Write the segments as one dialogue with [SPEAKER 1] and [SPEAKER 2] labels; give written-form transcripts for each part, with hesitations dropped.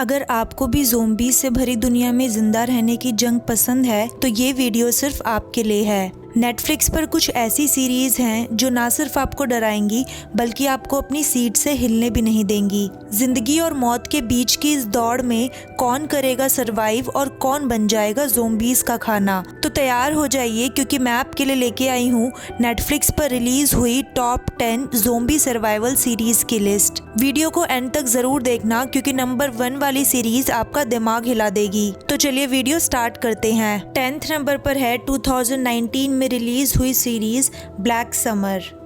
[SPEAKER 1] अगर आपको भी ज़ोंबी से भरी दुनिया में जिंदा रहने की जंग पसंद है तो ये वीडियो सिर्फ आपके लिए है। नेटफ्लिक्स पर कुछ ऐसी सीरीज हैं जो ना सिर्फ आपको डराएंगी बल्कि आपको अपनी सीट से हिलने भी नहीं देंगी। जिंदगी और मौत के बीच की इस दौड़ में कौन करेगा सरवाइव और कौन बन जाएगा ज़ोंबीज का खाना। तो तैयार हो जाइए क्योंकि मैं आपके लिए लेके आई हूँ नेटफ्लिक्स पर रिलीज हुई टॉप 10 ज़ोंबी सर्वाइवल सीरीज की लिस्ट। वीडियो को एंड तक जरूर देखना क्योंकि नंबर 1 वाली सीरीज आपका दिमाग हिला देगी। तो चलिए वीडियो स्टार्ट करते हैं। 10th नंबर पर है 2019 में रिलीज हुई सीरीज ब्लैक समर।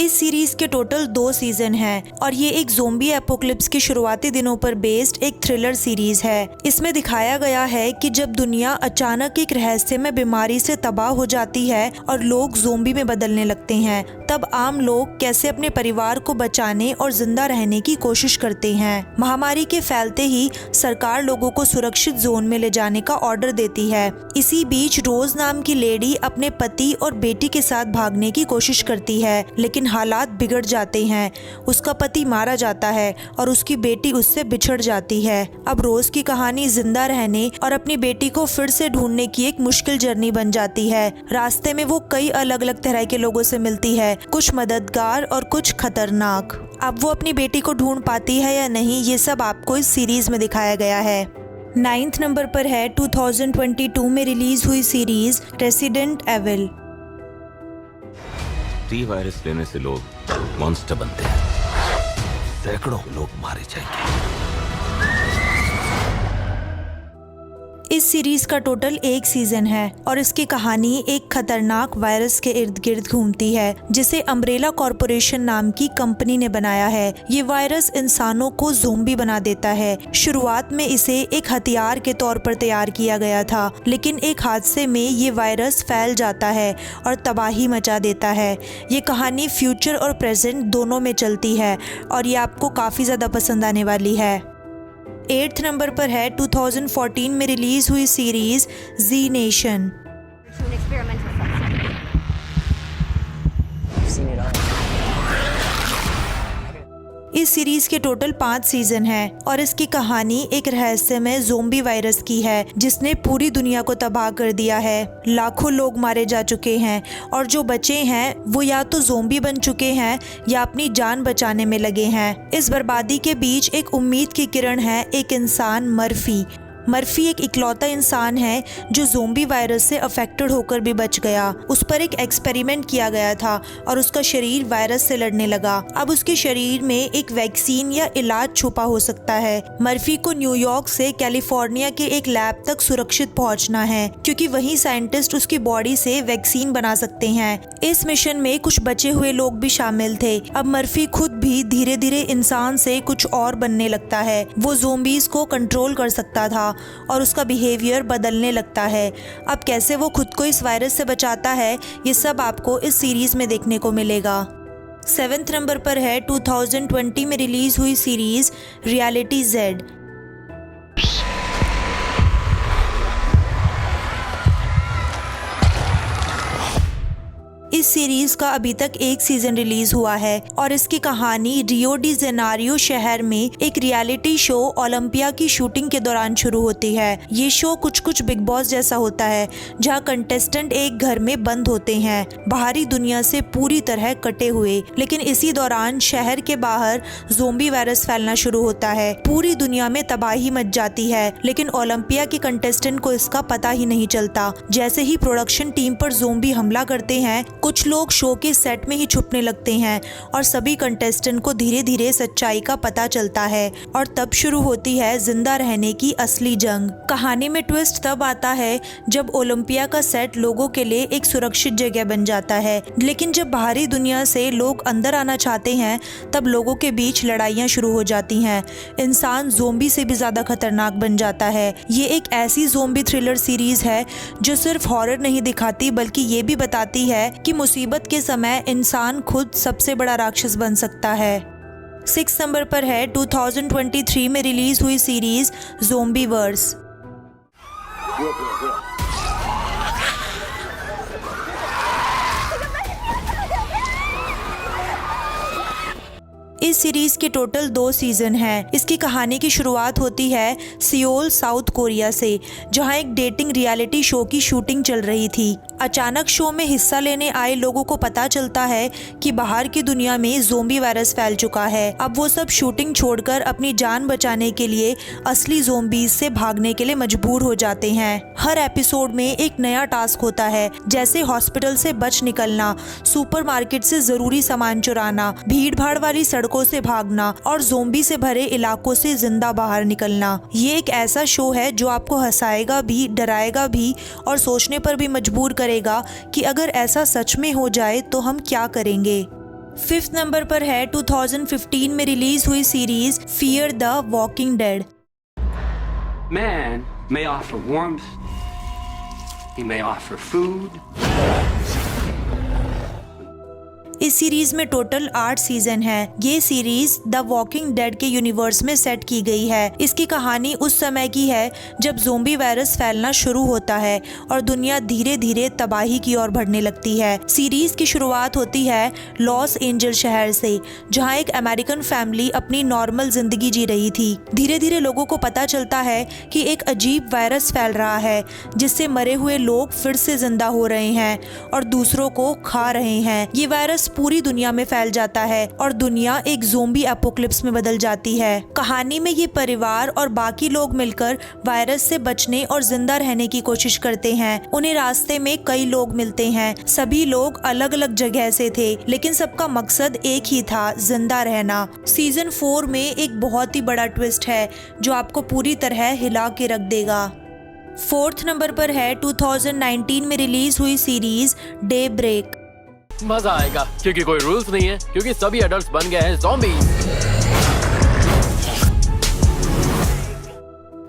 [SPEAKER 1] इस सीरीज के टोटल 2 सीजन हैं और ये एक ज़ोंबी एपोकलिप्स के शुरुआती दिनों पर बेस्ड एक थ्रिलर सीरीज है। इसमें दिखाया गया है कि जब दुनिया अचानक एक रहस्यमय बीमारी से तबाह हो जाती है और लोग ज़ोंबी में बदलने लगते हैं, तब आम लोग कैसे अपने परिवार को बचाने और जिंदा रहने की कोशिश करते हैं। महामारी के फैलते ही सरकार लोगों को सुरक्षित जोन में ले जाने का ऑर्डर देती है। इसी बीच रोज नाम की लेडी अपने पति और बेटी के साथ भागने की कोशिश करती है, लेकिन हालात बिगड़ जाते हैं। उसका पति मारा जाता है और उसकी बेटी उससे बिछड़ जाती है। अब रोज की कहानी जिंदा रहने और अपनी बेटी को फिर से ढूंढने की एक मुश्किल जर्नी बन जाती है। रास्ते में वो कई अलग अलग तरह के लोगों से मिलती है, कुछ मददगार और कुछ खतरनाक। अब वो अपनी बेटी को ढूंढ पाती है या नहीं, ये सब आपको इस सीरीज में दिखाया गया है। 9th नंबर पर है 2022 में रिलीज हुई series resident evil.
[SPEAKER 2] T virus लेने से लोग मॉन्स्टर बनते हैं, सैकड़ों लोग मारे जाएंगे।
[SPEAKER 1] इस सीरीज का टोटल 1 सीजन है और इसकी कहानी एक खतरनाक वायरस के इर्द गिर्द घूमती है जिसे अम्ब्रेला कॉर्पोरेशन नाम की कंपनी ने बनाया है। ये वायरस इंसानों को ज़ोंबी बना देता है। शुरुआत में इसे एक हथियार के तौर पर तैयार किया गया था, लेकिन एक हादसे में ये वायरस फैल जाता है और तबाही मचा देता है। ये कहानी फ्यूचर और प्रेजेंट दोनों में चलती है और ये आपको काफ़ी ज़्यादा पसंद आने वाली है। 8th नंबर पर है 2014 में रिलीज हुई सीरीज जी नेशन। इस सीरीज के टोटल 5 सीजन हैं और इसकी कहानी एक रहस्यमय ज़ोंबी वायरस की है जिसने पूरी दुनिया को तबाह कर दिया है। लाखों लोग मारे जा चुके हैं और जो बचे हैं वो या तो ज़ोंबी बन चुके हैं या अपनी जान बचाने में लगे हैं। इस बर्बादी के बीच एक उम्मीद की किरण है, एक इंसान मर्फी एक इकलौता इंसान है जो ज़ोंबी वायरस से अफेक्टेड होकर भी बच गया। उस पर एक एक्सपेरिमेंट किया गया था और उसका शरीर वायरस से लड़ने लगा। अब उसके शरीर में एक वैक्सीन या इलाज छुपा हो सकता है। मर्फी को न्यूयॉर्क से कैलिफोर्निया के एक लैब तक सुरक्षित पहुंचना है क्योंकि वहीं साइंटिस्ट उसकी बॉडी से वैक्सीन बना सकते हैं। इस मिशन में कुछ बचे हुए लोग भी शामिल थे। अब मर्फी खुद भी धीरे धीरे इंसान से कुछ और बनने लगता है। वो ज़ोंबीज को कंट्रोल कर सकता था और उसका बिहेवियर बदलने लगता है। अब कैसे वो खुद को इस वायरस से बचाता है, ये सब आपको इस सीरीज में देखने को मिलेगा। 7th नंबर पर है 2020 में रिलीज हुई सीरीज रियलिटी जेड। इस सीरीज का अभी तक 1 सीजन रिलीज हुआ है और इसकी कहानी रियो डी जेनेरियो शहर में एक रियलिटी शो ओलंपिया की शूटिंग के दौरान शुरू होती है। ये शो कुछ बिग बॉस जैसा होता है जहां कंटेस्टेंट एक घर में बंद होते हैं, बाहरी दुनिया से पूरी तरह कटे हुए। लेकिन इसी दौरान शहर के बाहर ज़ोंबी वायरस फैलना शुरू होता है। पूरी दुनिया में तबाही मच जाती है, लेकिन ओलंपिया के कंटेस्टेंट को इसका पता ही नहीं चलता। जैसे ही प्रोडक्शन टीम पर ज़ोंबी हमला करते हैं, कुछ लोग शो के सेट में ही छुपने लगते हैं और सभी कंटेस्टेंट को धीरे धीरे सच्चाई का पता चलता है और तब शुरू होती है जिंदा रहने की असली जंग। कहानी में ट्विस्ट तब आता है जब ओलंपिया का सेट लोगों के लिए एक सुरक्षित जगह बन जाता है, लेकिन जब बाहरी दुनिया से लोग अंदर आना चाहते हैं तब लोगों के बीच लड़ाइयाँ शुरू हो जाती हैं। इंसान ज़ोंबी से भी ज़्यादा खतरनाक बन जाता है। ये एक ऐसी ज़ोंबी थ्रिलर सीरीज है जो सिर्फ हॉरर नहीं दिखाती बल्कि ये भी बताती है कि मुसीबत के समय इंसान खुद सबसे बड़ा राक्षस बन सकता है। 6 नंबर पर है 2023 में रिलीज हुई सीरीज ज़ोंबीवर्स। इस सीरीज के टोटल 2 सीजन हैं। इसकी कहानी की शुरुआत होती है सियोल, साउथ कोरिया से, जहां एक डेटिंग रियलिटी शो की शूटिंग चल रही थी। अचानक शो में हिस्सा लेने आए लोगों को पता चलता है कि बाहर की दुनिया में ज़ोंबी वायरस फैल चुका है। अब वो सब शूटिंग छोड़कर अपनी जान बचाने के लिए असली ज़ोंबीज से भागने के लिए मजबूर हो जाते हैं। हर एपिसोड में एक नया टास्क होता है, जैसे हॉस्पिटल से बच निकलना, सुपरमार्केट से जरूरी सामान चुराना, भीड़ भाड़ वाली सड़कों से भागना और ज़ोंबी से भरे इलाकों से जिंदा बाहर निकलना। ये एक ऐसा शो है जो आपको हंसाएगा भी, डराएगा भी और सोचने पर भी मजबूर करेगा कि अगर ऐसा सच में हो जाए तो हम क्या करेंगे। 5th नंबर पर है 2015 में रिलीज हुई series fear the walking dead.
[SPEAKER 3] Man may offer warmth, he may offer food.
[SPEAKER 1] इस सीरीज में टोटल 8 सीजन हैं। ये सीरीज द वॉकिंग डेड के यूनिवर्स में सेट की गई है। इसकी कहानी उस समय की है जब ज़ोंबी वायरस फैलना शुरू होता है और दुनिया धीरे धीरे तबाही की ओर बढ़ने लगती है। सीरीज की शुरुआत होती है लॉस एंजल शहर से, जहां एक अमेरिकन फैमिली अपनी नॉर्मल जिंदगी जी रही थी। धीरे धीरे लोगों को पता चलता है कि एक अजीब वायरस फैल रहा है, जिससे मरे हुए लोग फिर से जिंदा हो रहे हैं और दूसरों को खा रहे हैं। ये वायरस पूरी दुनिया में फैल जाता है और दुनिया एक ज़ोंबी एपोकलिप्स में बदल जाती है। कहानी में ये परिवार और बाकी लोग मिलकर वायरस से बचने और जिंदा रहने की कोशिश करते हैं। उन्हें रास्ते में कई लोग मिलते हैं। सभी लोग अलग अलग जगह से थे, लेकिन सबका मकसद एक ही था, जिंदा रहना। सीजन 4 में एक बहुत ही बड़ा ट्विस्ट है जो आपको पूरी तरह हिला के रख देगा। 4th नंबर पर है 2019 में रिलीज हुई सीरीज डे ब्रेक।
[SPEAKER 4] मजा आएगा क्योंकि कोई रूल्स नहीं है, क्योंकि सभी एडल्ट्स बन गए हैं ज़ॉम्बीज़।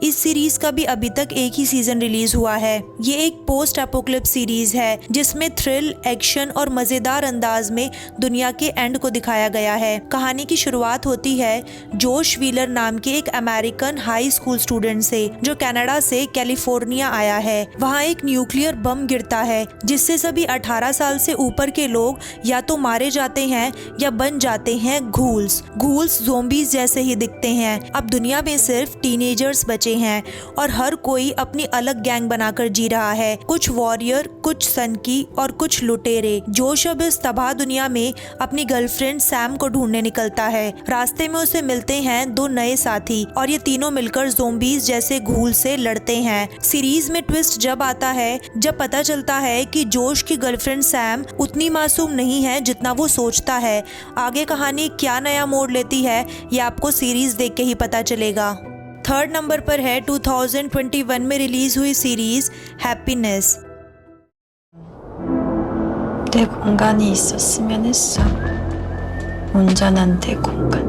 [SPEAKER 1] इस सीरीज का भी अभी तक एक ही सीजन रिलीज हुआ है। ये एक पोस्ट एपोकलिप्स सीरीज है जिसमें थ्रिल, एक्शन और मजेदार अंदाज में दुनिया के एंड को दिखाया गया है। कहानी की शुरुआत होती है जोश व्हीलर नाम के एक अमेरिकन हाई स्कूल स्टूडेंट से, जो कनाडा से कैलिफोर्निया आया है। वहाँ एक न्यूक्लियर बम गिरता है जिससे सभी 18 साल से ऊपर के लोग या तो मारे जाते हैं या बन जाते हैं घूल्स। घूल्स ज़ोंबीज जैसे ही दिखते हैं। अब दुनिया में सिर्फ टीनेजर्स बचे हैं और हर कोई अपनी अलग गैंग बनाकर जी रहा है। कुछ वॉरियर, कुछ सनकी और कुछ लुटेरे। जोश अब इस तबाह दुनिया में अपनी गर्लफ्रेंड सैम को ढूंढने निकलता है। रास्ते में उसे मिलते हैं 2 नए साथी और ये तीनों मिलकर ज़ोंबीज जैसे घूल से लड़ते हैं। सीरीज में ट्विस्ट जब आता है जब पता चलता है कि जोश की गर्लफ्रेंड सैम उतनी मासूम नहीं है जितना वो सोचता है। आगे कहानी क्या नया मोड़ लेती है ये आपको सीरीज देख के ही पता चलेगा। 3rd नंबर पर है 2021 में रिलीज हुई सीरीज हैप्पीनेस।
[SPEAKER 5] 내 공간이 있었으면 했어. 온전한 내 공간.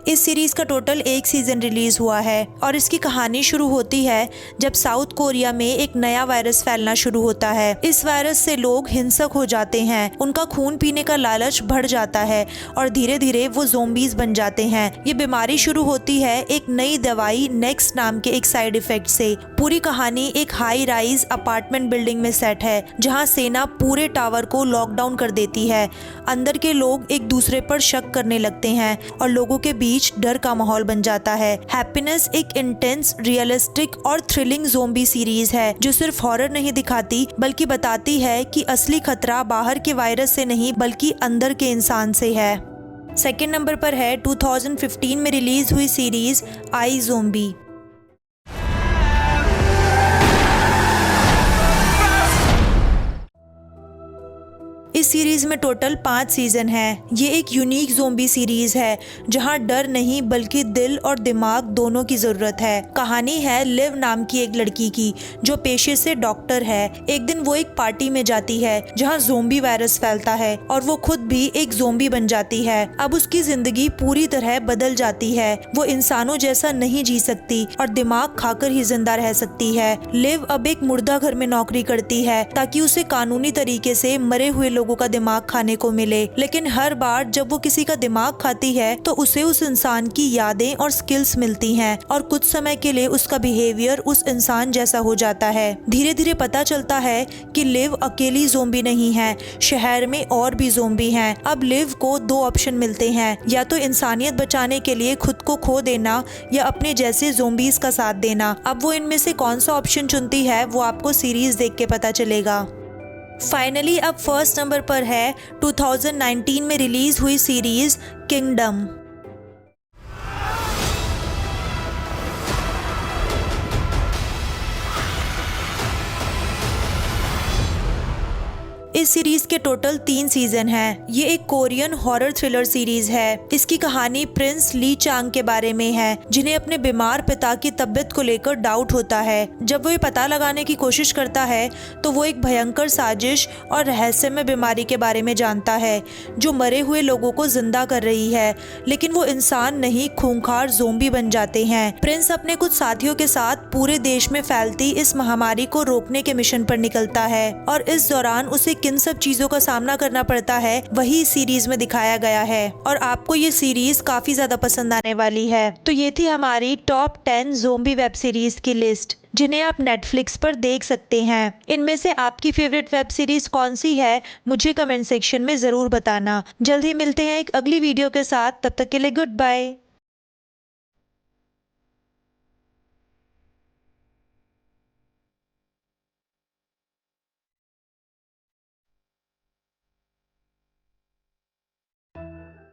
[SPEAKER 1] इस सीरीज का टोटल 1 सीजन रिलीज हुआ है और इसकी कहानी शुरू होती है जब साउथ कोरिया में एक नया वायरस फैलना शुरू होता है। इस वायरस से लोग हिंसक हो जाते हैं, उनका खून पीने का लालच बढ़ जाता है और धीरे धीरे वो ज़ोंबीज बन जाते हैं। ये बीमारी शुरू होती है एक नई दवाई नेक्स्ट नाम के एक साइड इफेक्ट से। पूरी कहानी एक हाई राइज अपार्टमेंट बिल्डिंग में सेट है जहाँ सेना पूरे टावर को लॉकडाउन कर देती है। अंदर के लोग एक दूसरे पर शक करने लगते हैं और लोगों के बीच डर का माहौल बन जाता है। हैप्पीनेस एक इंटेंस, रियलिस्टिक और थ्रिलिंग ज़ोंबी सीरीज है जो सिर्फ हॉरर नहीं दिखाती बल्कि बताती है कि असली खतरा बाहर के वायरस से नहीं बल्कि अंदर के इंसान से है। 2nd नंबर पर है 2015 में रिलीज हुई सीरीज आई ज़ोंबी। इस सीरीज में टोटल 5 सीजन हैं। ये एक यूनिक ज़ोंबी सीरीज है जहां डर नहीं बल्कि दिल और दिमाग दोनों की जरूरत है। कहानी है लिव नाम की एक लड़की की जो पेशे से डॉक्टर है। एक दिन वो एक पार्टी में जाती है जहां ज़ोंबी वायरस फैलता है और वो खुद भी एक ज़ोंबी बन जाती है। अब उसकी जिंदगी पूरी तरह बदल जाती है। वो इंसानों जैसा नहीं जी सकती और दिमाग खाकर ही जिंदा रह सकती है। लिव अब एक मुर्दा घर में नौकरी करती है ताकि उसे कानूनी तरीके से मरे हुए लोगों लोगों का दिमाग खाने को मिले, लेकिन हर बार जब वो किसी का दिमाग खाती है तो उसे उस इंसान की यादें और स्किल्स मिलती हैं और कुछ समय के लिए उसका बिहेवियर उस इंसान जैसा हो जाता है। धीरे धीरे पता चलता है कि लिव अकेली ज़ोंबी नहीं है, शहर में और भी ज़ोंबी हैं। अब लिव को दो ऑप्शन मिलते हैं, या तो इंसानियत बचाने के लिए खुद को खो देना या अपने जैसे ज़ोंबीज का साथ देना। अब वो इनमें से कौन सा ऑप्शन चुनती है वो आपको सीरीज देख के पता चलेगा। फाइनली अब फर्स्ट नंबर पर है 2019 में रिलीज हुई सीरीज किंगडम। इस सीरीज के टोटल 3 सीजन हैं। ये एक कोरियन हॉरर थ्रिलर सीरीज है। इसकी कहानी प्रिंस ली चांग के बारे में है, जिन्हें अपने बीमार पिता की तबीयत को लेकर डाउट होता है। जब वो ये पता लगाने की कोशिश करता है तो वो एक भयंकर साजिश और रहस्यमय बीमारी के बारे में जानता है जो मरे हुए लोगों को जिंदा कर रही है, लेकिन वो इंसान नहीं, खूंखार ज़ोंबी बन जाते हैं। प्रिंस अपने कुछ साथियों के साथ पूरे देश में फैलती इस महामारी को रोकने के मिशन पर निकलता है और इस दौरान उसे किन सब चीजों का सामना करना पड़ता है वही इस सीरीज में दिखाया गया है और आपको ये सीरीज काफी ज्यादा पसंद आने वाली है। तो ये थी हमारी टॉप 10 ज़ोंबी वेब सीरीज की लिस्ट, जिन्हें आप नेटफ्लिक्स पर देख सकते हैं। इनमें से आपकी फेवरेट वेब सीरीज कौन सी है मुझे कमेंट सेक्शन में जरूर बताना। जल्द ही मिलते हैं एक अगली वीडियो के साथ, तब तक के लिए गुड बाय।